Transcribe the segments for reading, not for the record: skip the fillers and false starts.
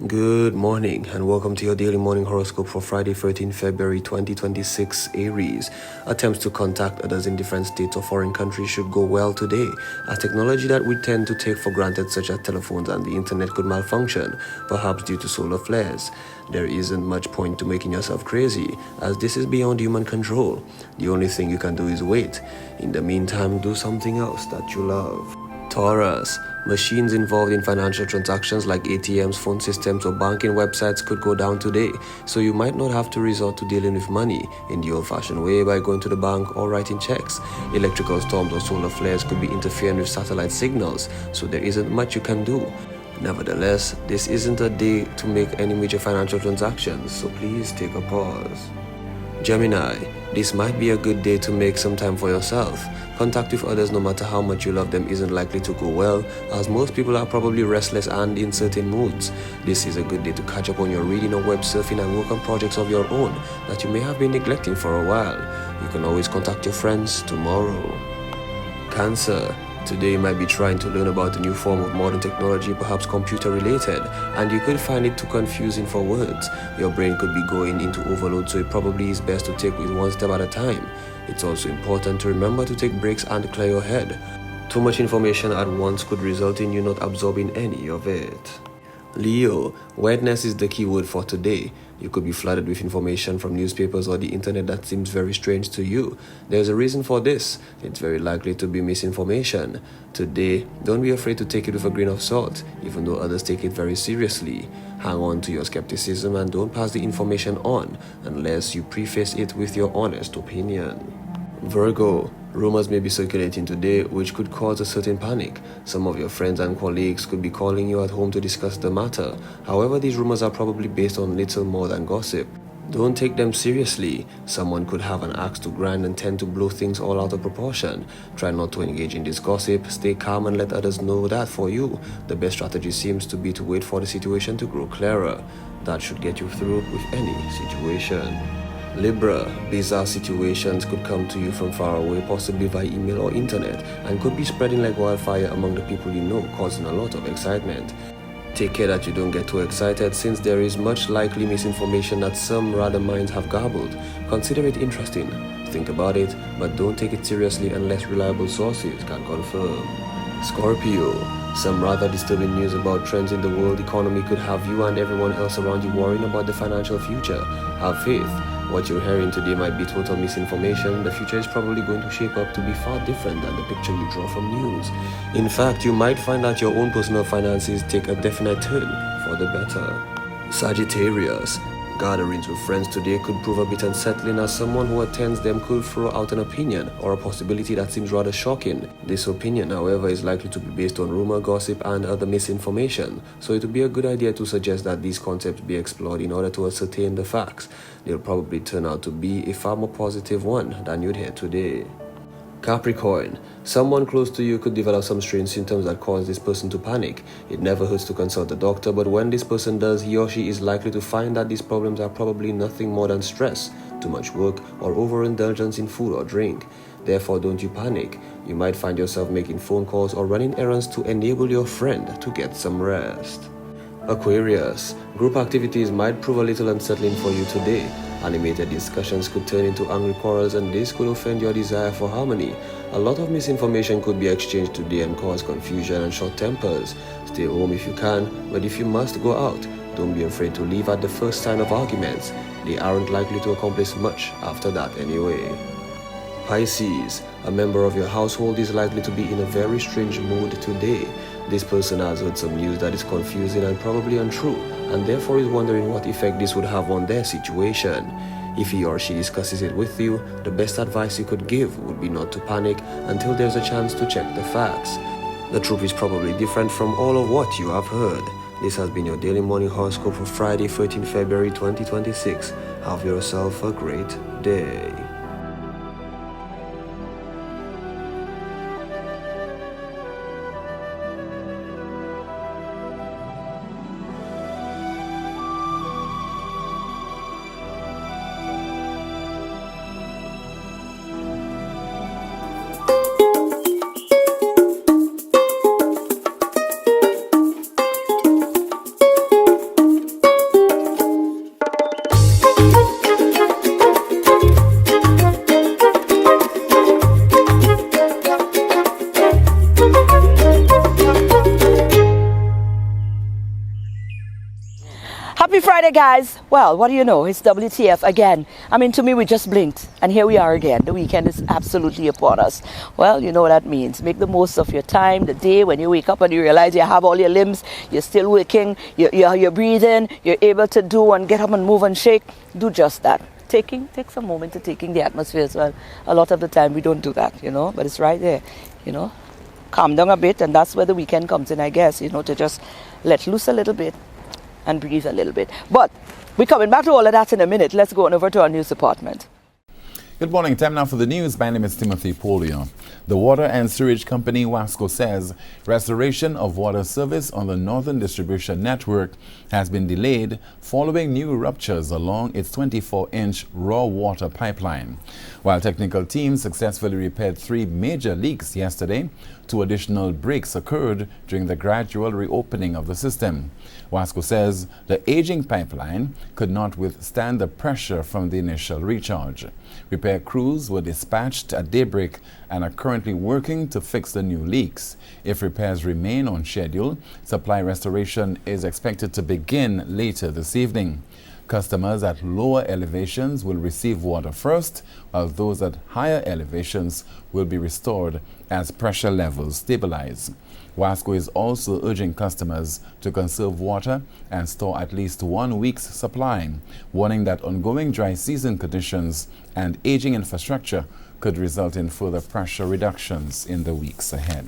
Good morning and welcome to your daily morning horoscope for Friday, 13 February 2026, Aries. Attempts to contact others in different states or foreign countries should go well today, as technology that we tend to take for granted such as telephones and the internet could malfunction, perhaps due to solar flares. There isn't much point to making yourself crazy, as this is beyond human control. The only thing you can do is wait. In the meantime, do something else that you love. Taurus. Machines involved in financial transactions like ATMs, phone systems, or banking websites could go down today, so you might not have to resort to dealing with money in the old-fashioned way by going to the bank or writing checks. Electrical storms or solar flares could be interfering with satellite signals, so there isn't much you can do. Nevertheless, this isn't a day to make any major financial transactions, so please take a pause. Gemini, this might be a good day to make some time for yourself. Contact with others, no matter how much you love them, isn't likely to go well, as most people are probably restless and in certain moods. This is a good day to catch up on your reading or web surfing and work on projects of your own that you may have been neglecting for a while. You can always contact your friends tomorrow. Cancer. Today you might be trying to learn about a new form of modern technology, perhaps computer related, and you could find it too confusing for words. Your brain could be going into overload, so it probably is best to take it one step at a time. It's also important to remember to take breaks and clear your head. Too much information at once could result in you not absorbing any of it. Leo, weirdness is the key word for today. You could be flooded with information from newspapers or the internet that seems very strange to you. There's a reason for this. It's very likely to be misinformation. Today, don't be afraid to take it with a grain of salt, even though others take it very seriously. Hang on to your skepticism and don't pass the information on unless you preface it with your honest opinion. Virgo, rumors may be circulating today which could cause a certain panic. Some of your friends and colleagues could be calling you at home to discuss the matter. However, these rumors are probably based on little more than gossip. Don't take them seriously. Someone could have an axe to grind and tend to blow things all out of proportion. Try not to engage in this gossip, stay calm and let others know that for you, the best strategy seems to be to wait for the situation to grow clearer. That should get you through with any situation. Libra, bizarre situations could come to you from far away, possibly via email or internet, and could be spreading like wildfire among the people you know, causing a lot of excitement. Take care that you don't get too excited, since there is much likely misinformation that some rather minds have garbled. Consider it interesting, think about it, but don't take it seriously unless reliable sources can confirm. Scorpio, some rather disturbing news about trends in the world economy could have you and everyone else around you worrying about the financial future. Have faith. What you're hearing today might be total misinformation. The future is probably going to shape up to be far different than the picture you draw from news. In fact, you might find that your own personal finances take a definite turn for the better. Sagittarius, gatherings with friends today could prove a bit unsettling, as someone who attends them could throw out an opinion or a possibility that seems rather shocking. This opinion, however, is likely to be based on rumor, gossip, and other misinformation, so it would be a good idea to suggest that these concepts be explored in order to ascertain the facts. They'll probably turn out to be a far more positive one than you'd hear today. Capricorn, someone close to you could develop some strange symptoms that cause this person to panic. It never hurts to consult a doctor, but when this person does, he or she is likely to find that these problems are probably nothing more than stress, too much work, or overindulgence in food or drink. Therefore, don't you panic. You might find yourself making phone calls or running errands to enable your friend to get some rest. Aquarius, group activities might prove a little unsettling for you today. Animated discussions could turn into angry quarrels, and this could offend your desire for harmony. A lot of misinformation could be exchanged today and cause confusion and short tempers. Stay home if you can, but if you must go out, don't be afraid to leave at the first sign of arguments. They aren't likely to accomplish much after that anyway. Pisces, a member of your household is likely to be in a very strange mood today. This person has heard some news that is confusing and probably untrue, and therefore is wondering what effect this would have on their situation. If he or she discusses it with you, the best advice you could give would be not to panic until there's a chance to check the facts. The truth is probably different from all of what you have heard. This has been your daily morning horoscope for Friday, 13 February 2026. Have yourself a great day. Happy Friday, guys. Well, what do you know? It's WTF again. I mean, to me, we just blinked, and here we are again. The weekend is absolutely upon us. Well, you know what that means. Make the most of your time, the day, when you wake up and you realize you have all your limbs, you're still working, you're breathing, you're able to do and get up and move and shake. Do just that. Take some moment to taking the atmosphere as well. A lot of the time, we don't do that, you know, but it's right there, you know. Calm down a bit, and that's where the weekend comes in, I guess, you know, to just let loose a little bit and breathe a little bit. But we're coming back to all of that in a minute. Let's go on over to our news department. Good morning. Time now for the news. My name is Timothy Polio. The water and sewage company SocaCize restoration of water service on the Northern Distribution Network has been delayed following new ruptures along its 24-inch raw water pipeline. While technical teams successfully repaired 3 major leaks yesterday, 2 additional breaks occurred during the gradual reopening of the system. WASCO says the aging pipeline could not withstand the pressure from the initial recharge. Repair crews were dispatched at daybreak and are currently working to fix the new leaks. If repairs remain on schedule, supply restoration is expected to begin later this evening. Customers at lower elevations will receive water first, while those at higher elevations will be restored as pressure levels stabilize. WASCO is also urging customers to conserve water and store at least 1 week's supply, warning that ongoing dry season conditions and aging infrastructure could result in further pressure reductions in the weeks ahead.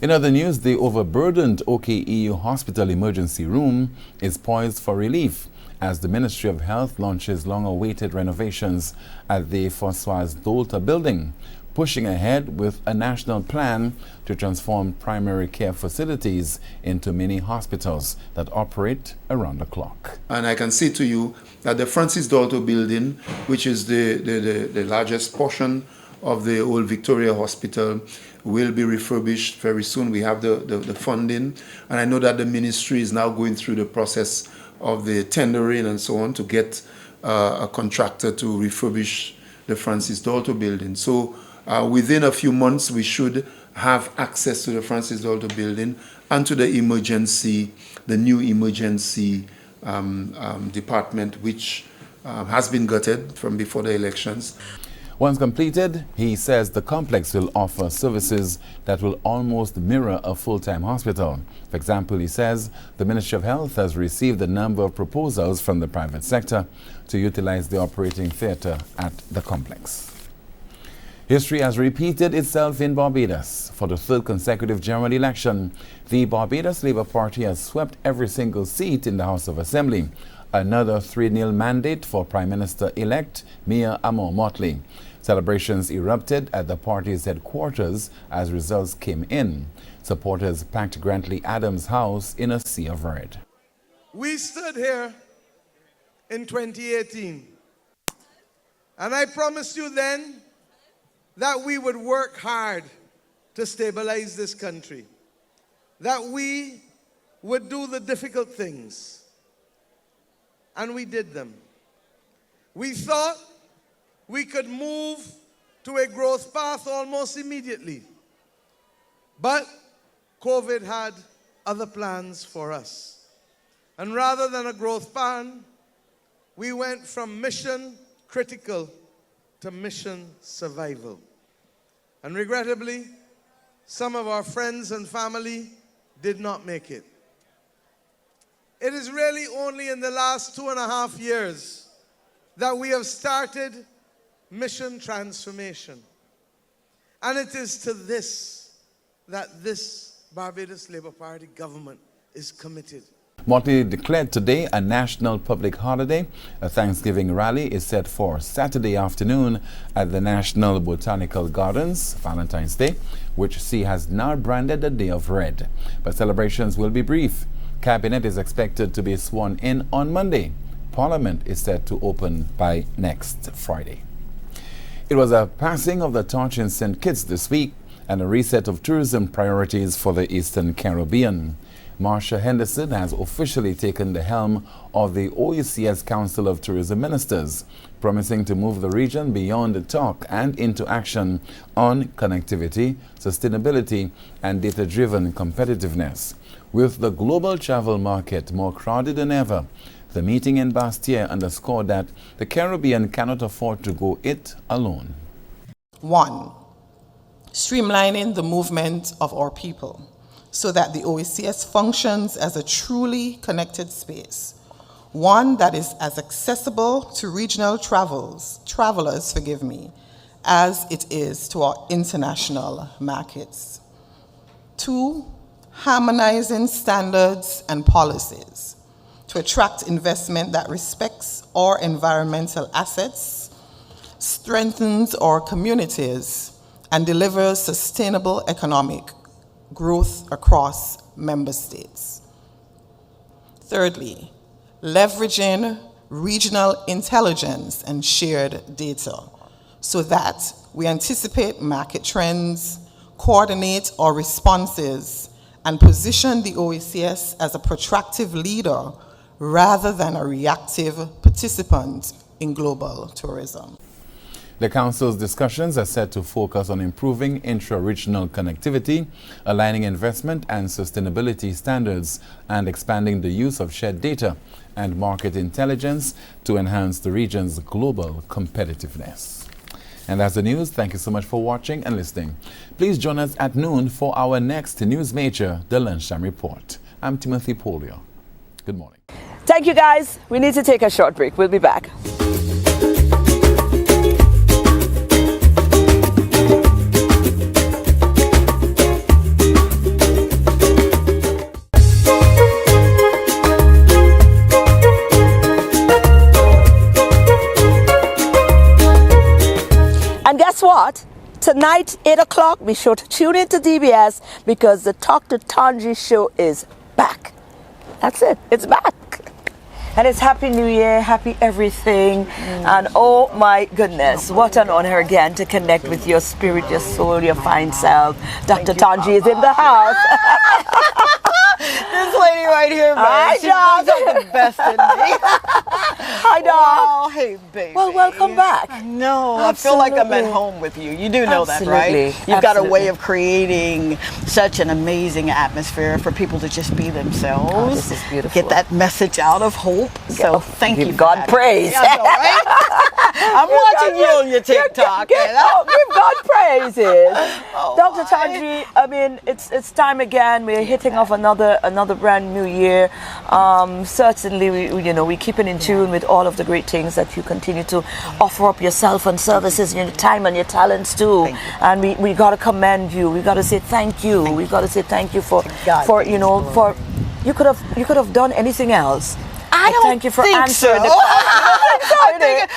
In other news, the overburdened OKEU Hospital emergency room is poised for relief as the Ministry of Health launches long-awaited renovations at the Françoise Dolta building, pushing ahead with a national plan to transform primary care facilities into mini hospitals that operate around the clock. And I can say to you that the Francis Dolto building, which is the largest portion of the old Victoria Hospital, will be refurbished very soon. We have the funding, and I know that the ministry is now going through the process of the tendering and so on to get a contractor to refurbish the Francis Dolto building. So within a few months, we should have access to the Francis Dolto building and to the new emergency department, which has been gutted from before the elections. Once completed, he says the complex will offer services that will almost mirror a full-time hospital. For example, he says the Ministry of Health has received a number of proposals from the private sector to utilize the operating theatre at the complex. History has repeated itself in Barbados. For the 3rd consecutive general election, the Barbados Labour Party has swept every single seat in the House of Assembly. Another 3-0 mandate for Prime Minister-elect Mia Amor-Motley. Celebrations erupted at the party's headquarters as results came in. Supporters packed Grantley Adams' house in a sea of red. We stood here in 2018, and I promised you then that we would work hard to stabilize this country, that we would do the difficult things, and we did them. We thought we could move to a growth path almost immediately, but COVID had other plans for us. And rather than a growth plan, we went from mission critical to mission survival. And regrettably, some of our friends and family did not make it. It is really only in the last 2.5 years that we have started mission transformation. And it is to this that this Barbados Labour Party government is committed. Motley declared today a national public holiday. A Thanksgiving rally is set for Saturday afternoon at the National Botanical Gardens, Valentine's Day, which she has now branded a day of red. But celebrations will be brief. Cabinet is expected to be sworn in on Monday. Parliament is set to open by next Friday. It was a passing of the torch in St. Kitts this week and a reset of tourism priorities for the Eastern Caribbean. Marsha Henderson has officially taken the helm of the OECS Council of Tourism Ministers, promising to move the region beyond the talk and into action on connectivity, sustainability, and data-driven competitiveness. With the global travel market more crowded than ever, the meeting in Bastia underscored that the Caribbean cannot afford to go it alone. 1. Streamlining the movement of our people so that the OACS functions as a truly connected space, one that is as accessible to regional travelers, as it is to our international markets. 2, harmonizing standards and policies to attract investment that respects our environmental assets, strengthens our communities, and delivers sustainable economic growth across member states. Thirdly, leveraging regional intelligence and shared data so that we anticipate market trends, coordinate our responses, and position the OACS as a protractive leader rather than a reactive participant in global tourism. The Council's discussions are set to focus on improving intra-regional connectivity, aligning investment and sustainability standards, and expanding the use of shared data and market intelligence to enhance the region's global competitiveness. And that's the news. Thank you so much for watching and listening. Please join us at noon for our next news major, the Lunchtime Report. I'm Timothy Polio. Good morning. Thank you, guys. We need to take a short break. We'll be back. And guess what? Tonight, 8 o'clock, be sure to tune in to DBS because the Talk to Tongie show is back. That's it. It's back. And it's Happy New Year, happy everything. And oh my goodness, what an honor again to connect with your spirit, your soul, your fine self. Dr. Tongie is in the house. This lady right here, man. Hi, She Doc. brings out the best in me. Hi, Doc. Oh, hey, baby. Well, welcome back. I know. I feel like I'm at Absolutely. home with you. You do know that, Absolutely. right? You've got a way Absolutely. of creating such an amazing atmosphere for people to just be themselves. Oh, this is beautiful. Get that message out of hope. So thank Give you. for God that. praise. Yeah, I know, right? I'm watching you on your TikTok. Give God praises. Oh, Dr. my. Tongie, I mean, it's time again. We're hitting off another brand new year. Certainly, we keeping in tune with all of the great things that you continue to offer up yourself and services, your time and your talents too. Thank you. And we got to commend you. We got to say thank you. We got to say thank you for God. you could have done anything else. I don't thank you for think answering so. the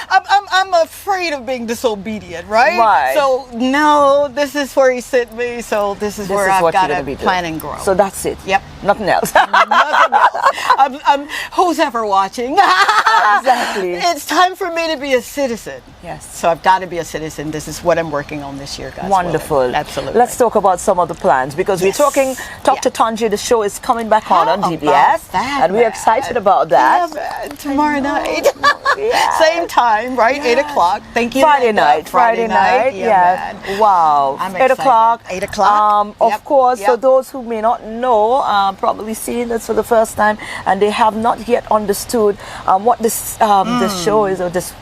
I'm afraid of being disobedient, right? Right. So no, this is where he sent me. So this is where I've what got you're to gonna be doing. plan and grow. So that's it. Yep. Nothing else. Nothing else. Who's ever watching? Exactly. It's time for me to be a citizen. Yes. So I've got to be a citizen. This is what I'm working on this year, guys. Wonderful. Absolutely. Let's talk about some of the plans because Yes. we're talking Talk to Tongie. The show is coming back on How DBS, about that, and we're man? excited about that. Yeah, man. Tomorrow night. Yeah. Same time, right? 8 o'clock. Thank you. Friday Linda. night. Friday night. Yeah. man. Wow. I'm 8 excited. o'clock. 8 o'clock. Of Yep. course. So Yep. those who may not know, probably seeing this for the first time, and they have not yet understood what this show is, or this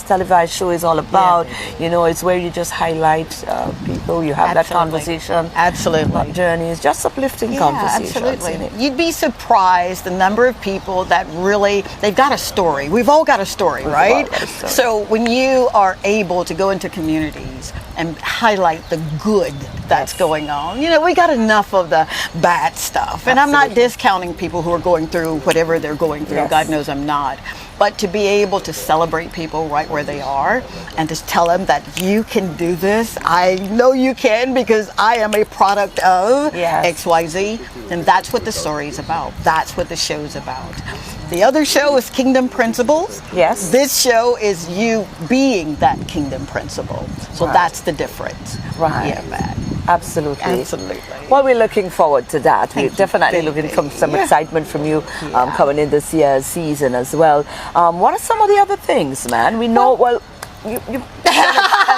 televised show is all about. It's where you just highlight people. You have that Absolutely. conversation. Absolutely. About journeys, just uplifting conversations. Absolutely. You'd be surprised the number of people that really, they've got a story. We've all got a story, right? all got a story. So when you are able to go into communities and highlight the good that's going on, we got enough of the bad stuff. And I'm not Absolutely. discounting people who are going through whatever they're going through. Yes. God knows I'm not. But to be able to celebrate people right where they are and to tell them that you can do this, I know you can because I am a product of Yes. XYZ, and that's what the story is about. That's what the show is about. The other show is Kingdom Principles. Yes. This show is you being that kingdom principle. So Right. that's the difference. Right. Yeah, man. Absolutely. Absolutely. Well, we're looking forward to that. We're you, definitely baby. looking for some Yeah. excitement from you coming in this year's season as well. What are some of the other things, man? We know, you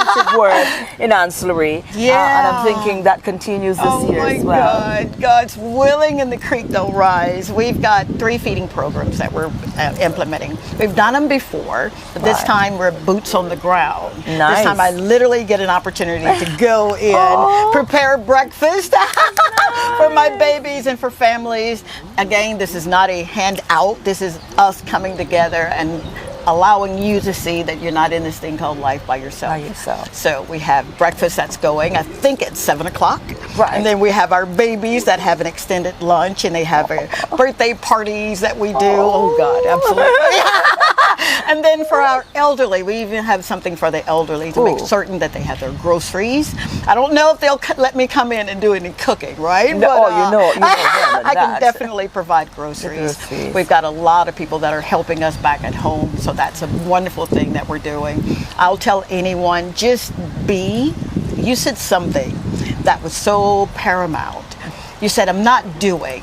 extensive work in ancillary. Yeah. And I'm thinking that continues this year as well. Oh my God, God's willing and the creek don't rise. We've got 3 feeding programs that we're implementing. We've done them before, but this time we're boots on the ground. Nice. This time I literally get an opportunity to go in, prepare breakfast for my babies and for families. Again, this is not a handout. This is us coming together and allowing you to see that you're not in this thing called life by yourself. So we have breakfast that's going, I think at 7 o'clock. Right. And then we have our babies that have an extended lunch, and they have birthday parties that we do. Oh God, absolutely. And then for our elderly, we even have something for the elderly to make certain that they have their groceries. I don't know if they'll let me come in and do any cooking, right? No, But, you know I can definitely provide groceries. We've got a lot of people that are helping us back at home, so that's a wonderful thing that we're doing. I'll tell anyone, just be. You said something that was so paramount. You said, I'm not doing,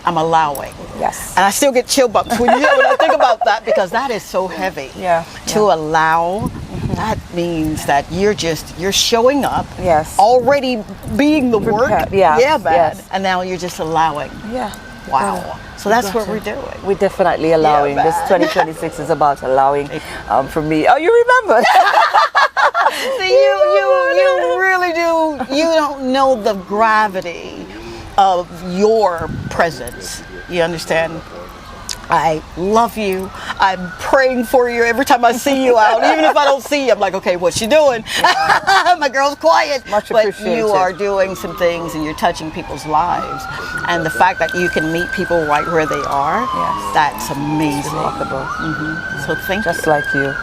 I'm allowing. Yes. And I still get chill bumps when I think about that, because that is so heavy. To allow, that means that you're showing up. Yes. Already being the work. Yeah, man. yes. And now you're just allowing. Wow. So that's what we're doing. We're definitely allowing. This 2026 is about allowing for me. Oh, you remember? See, you really do. You don't know the gravity of your presence. You understand? I love you. I'm praying for you every time I see you out. Even if I don't see you, I'm like, okay, what's she doing? My girl's quiet. Much but appreciated. you are doing some things and you're touching people's lives. And the fact that you can meet people right where they are, that's amazing. Remarkable. So thank you. Just like you.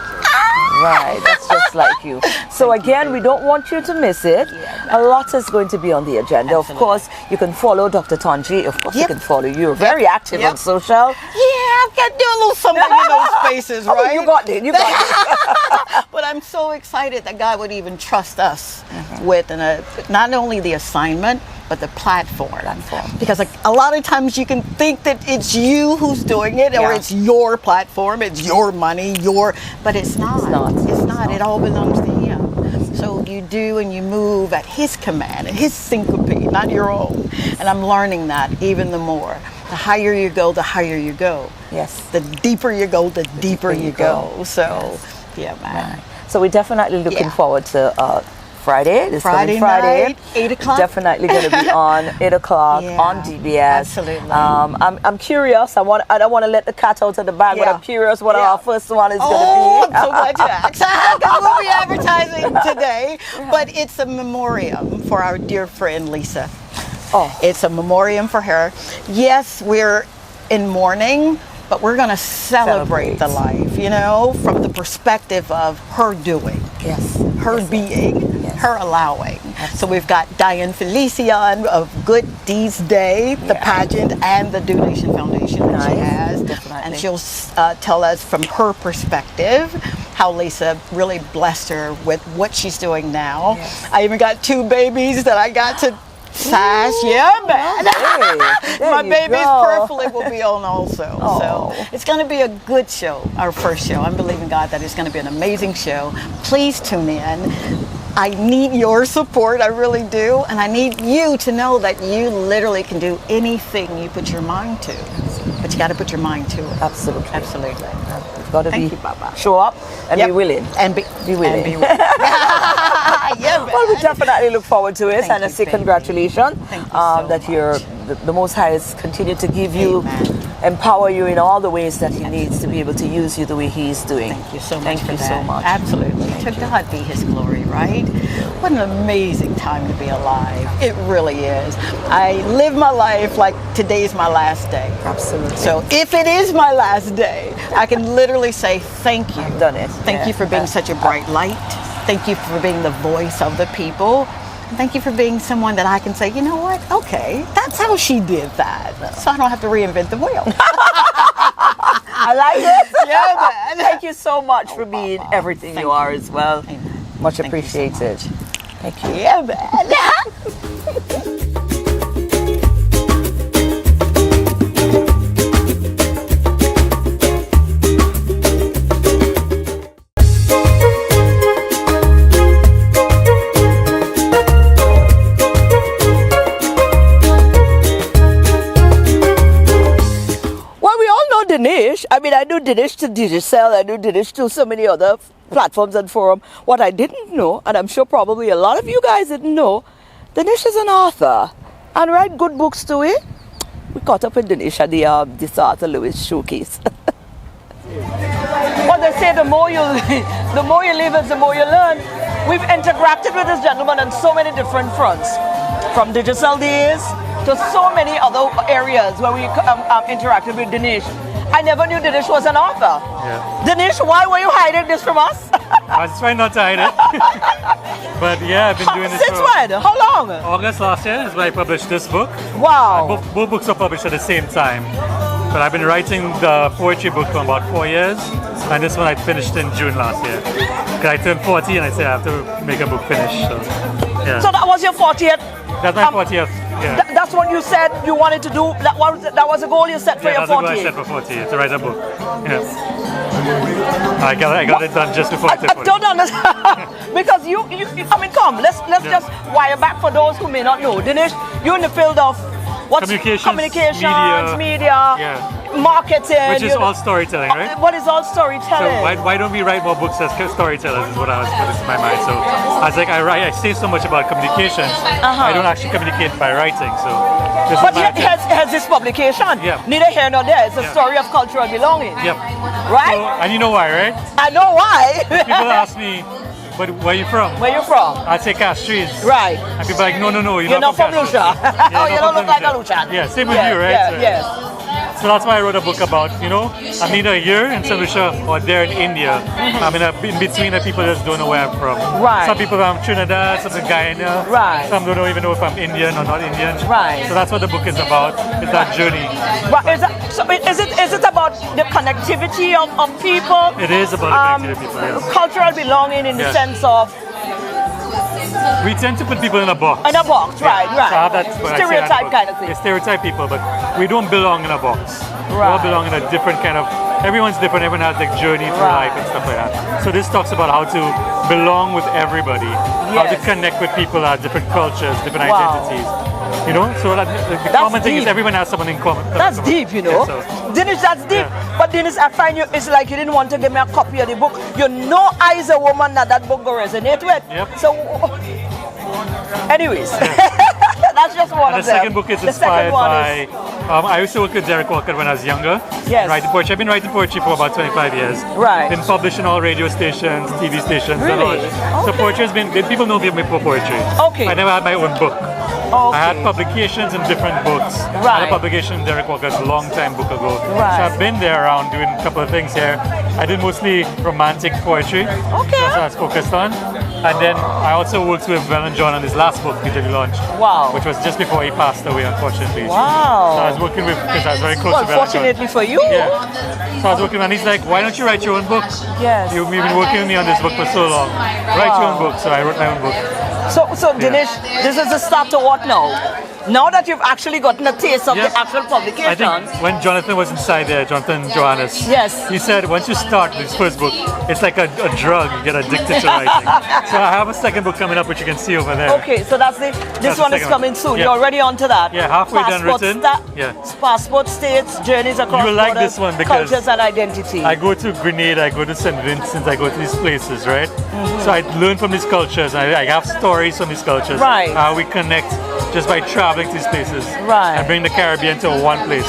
Right, that's just like you. So again, we don't want you to miss it. A lot is going to be on the agenda. Of course, you can follow Dr. Tongie. Of course, you can follow you. You're very active on social. Yeah, I've got to do a little something in those spaces, right? Oh, you got it. You got it. But I'm so excited that God would even trust us with not only the assignment, but the platform. Because a lot of times you can think that it's you who's doing it, or it's your platform, it's your money, but it's not. It's not. It all belongs to Him. So you do and you move at His command, at His syncope, not your own. And I'm learning that even the more. The higher you go, the higher you go. Yes. The deeper you go, the deeper you go. So, yeah, man. So we're definitely looking forward to Friday. This coming Friday night, 8 o'clock. Definitely going to be on 8 o'clock on DBS. Absolutely. I'm curious. I don't want to let the cat out of the bag, but I'm curious what our first one is going to be. I'm so glad you asked. We'll be advertising today, but it's a memoriam for our dear friend Lisa. It's a memoriam for her. Yes, we're in mourning, but we're going to celebrate the life, from the perspective of her doing, her being, her allowing. So we've got Diane Felician of Good Deeds Day, the pageant, and the Donation Foundation that she has. And she'll tell us from her perspective how Lisa really blessed her with what she's doing now. I even got 2 babies that I got to sash, man. My baby's Perfully will be on also. So it's going to be a good show, our first show. I'm believing God that it's going to be an amazing show. Please tune in. I need your support, I really do. And I need you to know that you literally can do anything you put your mind to. But you got to put your mind to it. Absolutely. Absolutely. Got to Thank you, Baba. Show up and be willing. And be willing. And be willing. Well, we definitely look forward to it. And I say congratulations that you're the Most High has continued to give you, empower you in all the ways that He needs to be able to use you the way He's doing. Thank you so much. Thank you so much. Absolutely. To God be His glory, right? What an amazing time to be alive. It really is. I live my life like today's my last day. Absolutely. So if it is my last day, I can literally say thank you. Done it. Thank you for being such a bright light. Thank you for being the voice of the people. And thank you for being someone that I can say, you know what? Okay, that's how she did that. So I don't have to reinvent the wheel. I like it. Yeah, man. Thank you so much for being everything you are as well. Amen. Much Thank you so appreciated. much. Thank you. Yeah, man. Dinesh. I mean, I knew Dinesh to Digicel. I knew Dinesh to so many other platforms and forum. What I didn't know, and I'm sure probably a lot of you guys didn't know, Dinesh is an author and write good books too, eh? We caught up with Dinesh at the Sir Arthur Lewis showcase. But they say the more you live is the more you learn. We've interacted with this gentleman on so many different fronts, from Digicel days to so many other areas where we interacted with Dinesh. I never knew Dinesh was an author. Yeah. Dinesh, why were you hiding this from us? I was trying not to hide it. But yeah, I've been doing this Since when? How long? August last year is when I published this book. Wow. Both books were published at the same time. But I've been writing the poetry book for about 4 years. And this one I finished in June last year. Because I turned 40 and I said I have to make a book finish. So, yeah. So that was your 40th? That's my 40th. Yeah. That's what you said you wanted to do. That was a goal you set for your 40th. That's a goal I set for 40, to write a book. Yeah. I got it done just before I turned 40. I don't understand. Because you I mean, come, let's just wire back for those who may not know. Dinesh, you're in the field of communications, media, marketing. Which is all storytelling, right? What is all storytelling? So why don't we write more books as storytellers is what I was putting in my mind. So I was like, I say so much about communications. I don't actually communicate by writing. So this but is has this publication, neither here nor there, it's a story of cultural belonging. Yep. Right? So, and you know why, right? I know why. People ask me, but where are you from? Where you from? I say Castries. Right. And people are like, no, you're not from Lucia. Oh, you don't look like a Lucian. Yeah, same with you, right? Yes. So that's why I wrote a book about, I'm either here in St. Lucia or there in India. I'm in between the people that just don't know where I'm from. Right. Some people are from Trinidad, some from Guyana. Right. Some don't even know if I'm Indian or not Indian. Right. So that's what the book is about. It's that journey. Right. Is it about the connectivity of people? It is about the connectivity of people, yes. Cultural belonging in the sense of... We tend to put people in a box. In a box, right. So I have that, stereotype kind of thing. They stereotype people, but we don't belong in a box. Right. We all belong in a different kind of... Everyone's different, everyone has their journey through life and stuff like that. So this talks about how to belong with everybody, how to connect with people that have different cultures, different identities. So that the common thing is everyone has someone in common. That's deep, Yeah, so. Dinesh, that's deep. Yeah. But Dinesh, I find it's like you didn't want to give me a copy of the book. You know I is a woman that book will resonate with. Yep. So, anyways, that's just one of them. The second book is inspired by... I used to work with Derek Walker when I was younger. Yes. Writing poetry. I've been writing poetry for about 25 years. Right. Been published in all radio stations, TV stations. Really? So poetry has been... People know me for poetry. Okay. I never had my own book. Okay. I had publications in different books. Right. I had a publication in Derek Walker's a long time book ago. Right. So I've been there around doing a couple of things here. I did mostly romantic poetry. Okay. That's what I was focused on. And then I also worked with Velan John on his last book, which he launched. Wow. Which was just before he passed away, unfortunately. Wow. So I was working with, because I was very close to Velan John. Fortunately for you. Yeah. So I was working, and he's like, why don't you write your own book? Yes. You've been working with me on this book for so long. Write your own book. So I wrote my own book. So Dinesh, this is the start to what now? Now that you've actually gotten a taste of the actual publication. I think when Jonathan was inside there, Jonathan Johannes, he said once you start this first book, it's like a drug. You get addicted to writing. So I have a second book coming up, which you can see over there. Okay, so this one is coming soon. Yeah. You're already on to that. Yeah, halfway done written. Passport states, journeys across you like borders, this one because cultures and identity. I go to Grenada, I go to St. Vincent, I go to these places, right? So I learn from these cultures. I have stories from these cultures. Right. How we connect just by traveling to these places. Right. And bring the Caribbean to one place.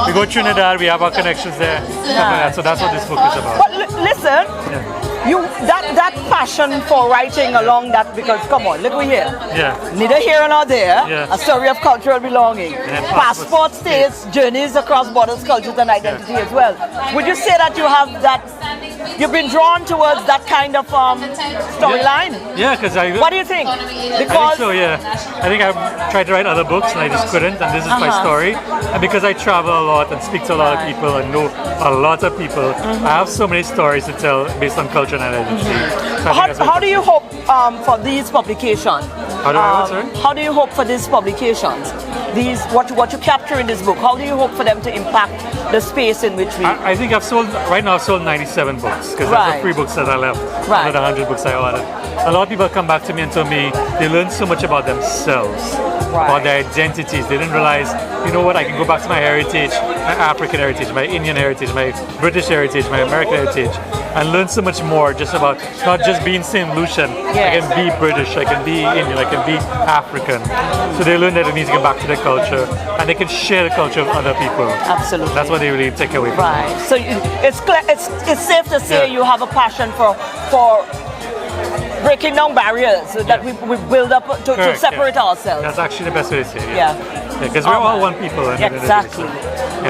We go to Trinidad, we have our connections there. Stuff like that. So that's what this book is about. But listen, that passion for writing along that, because come on, look, we're here. Yeah. Neither here nor there. Yeah. A story of cultural belonging. Passport states, journeys across borders, cultures and identity as well. Would you say that you have that? You've been drawn towards that kind of storyline? Yeah, because What do you think? Because I think so, yeah. I think I've tried to write other books and I just couldn't, and this is my story. And because I travel a lot and speak to a lot of people and know a lot of people, I have so many stories to tell based on culture and identity. So how do you hope for these publications? How do you hope for these publications? These what you capture in this book, how do you hope for them to impact the space in which we... I think I've sold 97 books, because that's the 3 books that I left, out of the 100 books I ordered. A lot of people come back to me and tell me they learn so much about themselves, about their identities. They didn't realize, you know what, I can go back to my heritage, I my African heritage, my Indian heritage, my British heritage, my American heritage, and learn so much more just about not just being St. Lucian. I can be British, I can be Indian, I can be African. So they learn that they need to get back to their culture, and they can share the culture with other people. Absolutely. That's what they really take away from Right. So it's safe to say you have a passion for breaking down barriers so that we build up to separate ourselves. That's actually the best way to say it. Yeah. Because we're all one people. Exactly.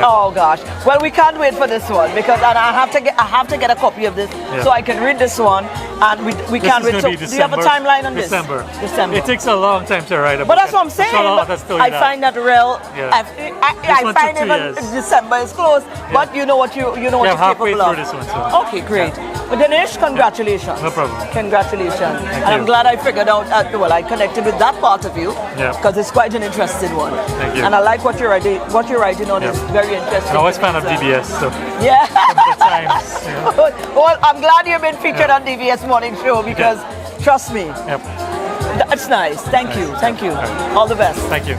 Oh gosh. Well, we can't wait for this one because I have to get a copy of this so I can read this one, and we can't wait. So, do you have a timeline on this? December. December. It takes a long time to write a book. But that's what I'm saying. I find that real. Yeah. I find even December is close, but you know what you're capable of. This one, so. Okay, great. But Dinesh, congratulations. No problem. Congratulations. Thank And you. I'm glad I figured out. I connected with that part of you because it's quite an interesting one. Thank you. And I like what you're writing. What you're writing on is very interesting. I'm always fan of DBS, so. Yeah. Sometimes, Well, I'm glad you've been featured on DBS Morning Show because, trust me, that's nice. Thank you. Thank you. All the best. Thank you.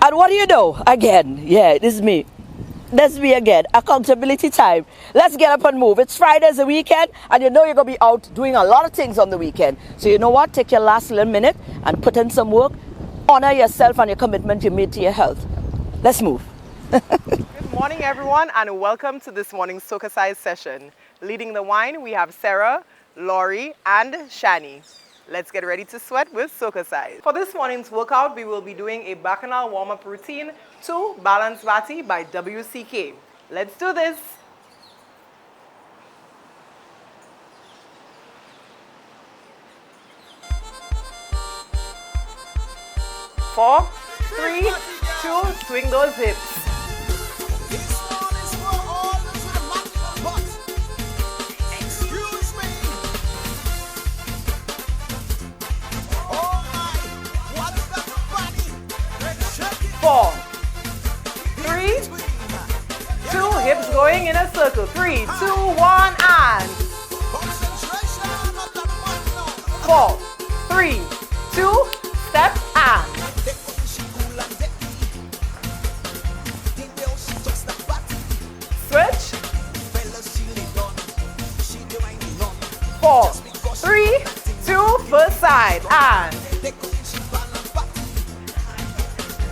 And what do you know? Again, this is me. That's me again. Accountability time. Let's get up and move. It's Friday's the weekend, and you know you're going to be out doing a lot of things on the weekend. So you know what? Take your last little minute and put in some work. Honor yourself and your commitment you made to your health. Let's move. Good morning, everyone, and welcome to this morning's SocaCize session. Leading the wine, we have Sarah, Laurie, and Shani. Let's get ready to sweat with SocaCize. For this morning's workout, we will be doing a bacchanal warm-up routine to Balance Bati by WCK. Let's do this. Four, 3, 2, swing those hips. Four, 3, 2, hips going in a circle. 3, 2, 1, and 4, 3, 2, step and switch. 4, 3, 2, first side and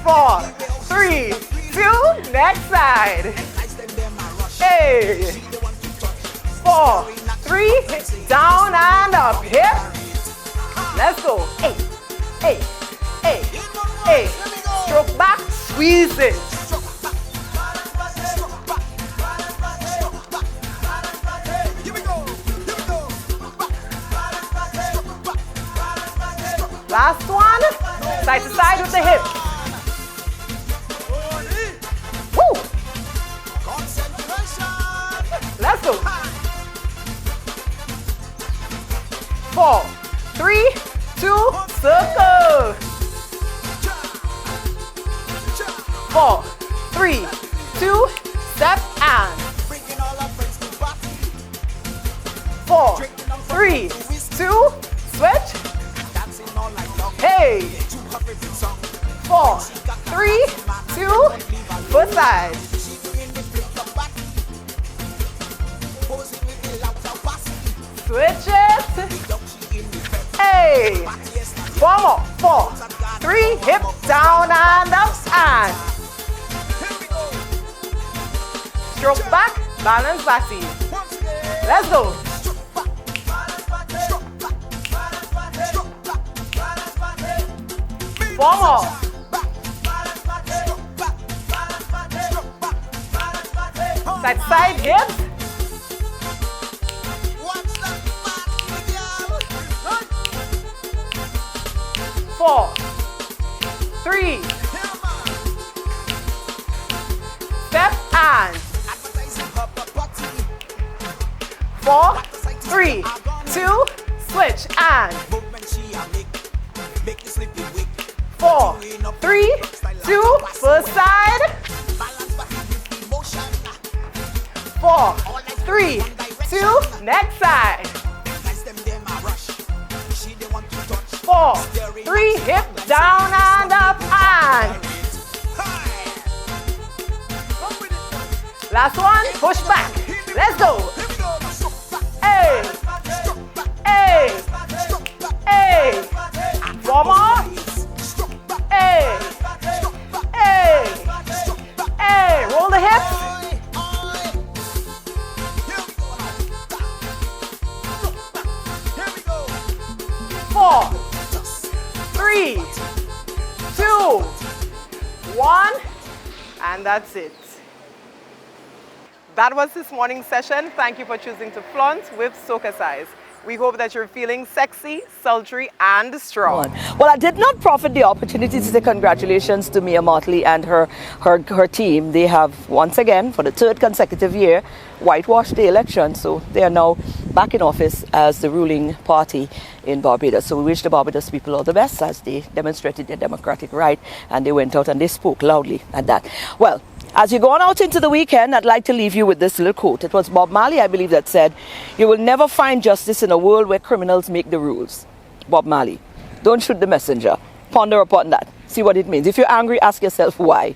4, 3, 2, next side. Hey. 4, 3, down and up. Hip. Let's go. 8, 8, 8, 8. Stroke back, squeeze it. Last one, side to side with the hip. Woo! Let's go. 4, 3, 2, circle. 4, 3, 2, step and 4, 3, 2, switch. Hey! 4, 3, 2, foot side. Switch it. Hey! 4 more. 4, 3, hip down and up and stroke back, balance bati. Let's go. 4 more. Side to side, hips. 4, 3, step and 4, 3, 2, switch and 4, 3, 2, first side. 4, 3, 2, next side. 4, 3, hip down and up and. Last one, push back. Let's go. Hey, hey, hey. 4 more. Hey, hey, hey. Roll the hips. 4, 3, 2, 1, and that's it. That was this morning's session. Thank you for choosing to flaunt with SocaCize. We hope that you're feeling sexy, sultry, and strong. Well, I did not profit the opportunity to say congratulations to Mia Motley and her team. They have, once again, for the 3rd consecutive year, whitewashed the election. So they are now back in office as the ruling party in Barbados. So we wish the Barbados people all the best as they demonstrated their democratic right and they went out and they spoke loudly at that. Well, as you're going out into the weekend, I'd like to leave you with this little quote. It was Bob Marley, I believe, that said, "You will never find justice in a world where criminals make the rules." Bob Marley. Don't shoot the messenger. Ponder upon that. See what it means. If you're angry, ask yourself why.